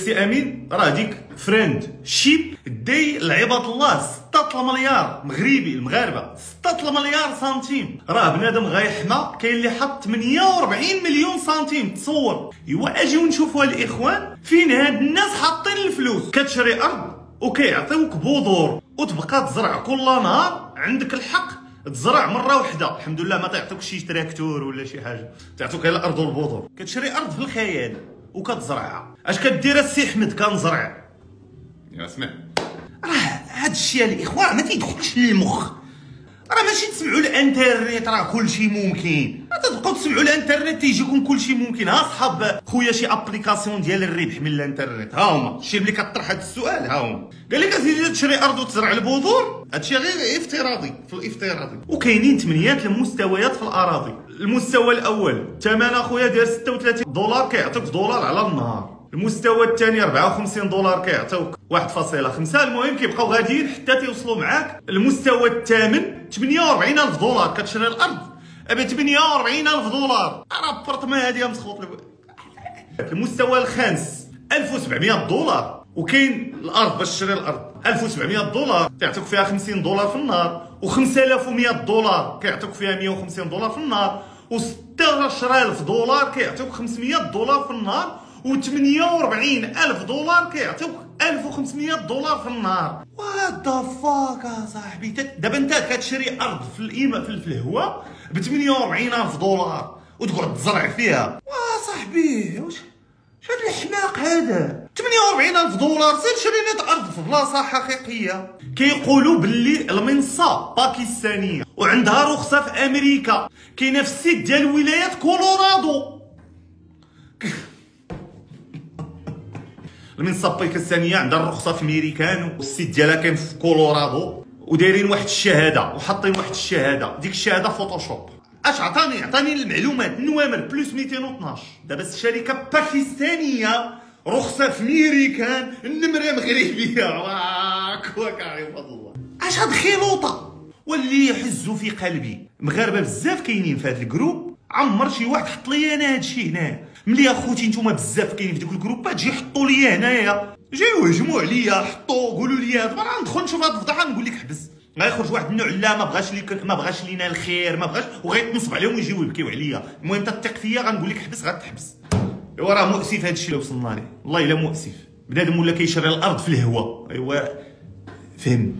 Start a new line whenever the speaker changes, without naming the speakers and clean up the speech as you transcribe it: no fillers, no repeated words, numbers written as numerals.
السي امين راه ديك فريند شيب دي لعباد الله 6 المليار مغربي المغاربه 6 المليار سنتيم. راه بنادم غيحمى كاين اللي حط 48 مليون سنتيم. تصور ايوا اجيو نشوفوا الاخوان فين هاد الناس حاطين الفلوس. كتشري ارض وكيعطيوك بذور وتبقى تزرع كل نهار. عندك الحق تزرع مره واحده الحمد لله، ما تعطوك شي تراكتور ولا شي حاجه، تعطوك غير الارض والبذور. كتشري ارض في الخيال وكتزرعها. اش كدير السي احمد؟ كنزرع. يا اسمع راه هاد الشيء الاخوان ما تيدخلش للمخ. راه ماشي تسمعوا الانترنت راه كلشي ممكن، ما تبقاو تسمعوا الانترنت تيجيكم كلشي ممكن. ها صحاب خويا شي ابليكاسيون ديال الربح من الانترنت ها هما. الشيء ملي كطرح هاد السؤال ها هما قال لك اسيدي تشري ارض وتزرع البذور. هادشي غير افتراضي في الافتراضي. وكاينين 8 المستويات في الاراضي. المستوى الاول ثمن اخويا داير 36 دولار كيعطيك دولار على النهار. المستوى الثاني 54 دولار كيعطيوك 1.5. المهم كيبقاو غاديين حتى تيوصلوا معاك المستوى الثامن 48,000 دولار. كتشري الارض ب 48,000 دولار. راه بارتمان هادي مسخوط. المستوى الخامس 1700 دولار. وكاين الارض باش تشري الارض 1700 دولار كيعطيوك فيها 50 دولار في النهار، و5100 دولار كيعطيوك فيها 150 دولار في النهار، و16000 دولار كيعطيوك 500 دولار في النهار، و48,000 دولار كيعطيوك 1500 دولار في النهار. وات ذا فاك صاحبي. دابا انت كتشري ارض في القيمه في الهواء ب 48,000 دولار وتقعد تزرع فيها. صاحبي واش هاد الحماق هذا؟ 48,000 دولار سير شري نيت ارض في بلاصه حقيقيه. كيقولوا باللي المنصه باكستانيه وعندها رخصه في امريكا، كاينه في السيت ديال ولايه كولورادو. المنصه باكستانيه عندها الرخصه في ميريكان والسيت ديالها كاين في كولورادو، ودايرين واحد الشهاده وحاطين واحد الشهاده. ديك الشهاده فوتوشوب. اش عطاني المعلومات النوامر بلس 212. دابا الشركه باكستانيه رخصه في ميريكان النمره مغربيه. واك عباد الله اش هاد خلوطه. واللي يحز في قلبي مغاربه بزاف كاينين في هذا الجروب. عمر شي واحد حط لي انا هادشي هنا. ملي اخوتي نتوما بزاف كاينين في ديك الجروبات جي حطوا لي هنايا، جايو يهجموا عليا حطوا قولوا لي دابا راه ندخل نشوف هاد الفضيحه نقول لك حبس. غيخرج واحد النوع لا ما بغاش لينا الخير ما بغاش وغيتنصب عليهم ويجيو يبكيو عليا. المهم تثق فيا غنقول لك حبس غتحبس. ايوا راه مؤسف هادشي اللي وصلنا ليه والله الا مؤسف. بنادم ولا كيشري الارض في الهواء. ايوا فهم.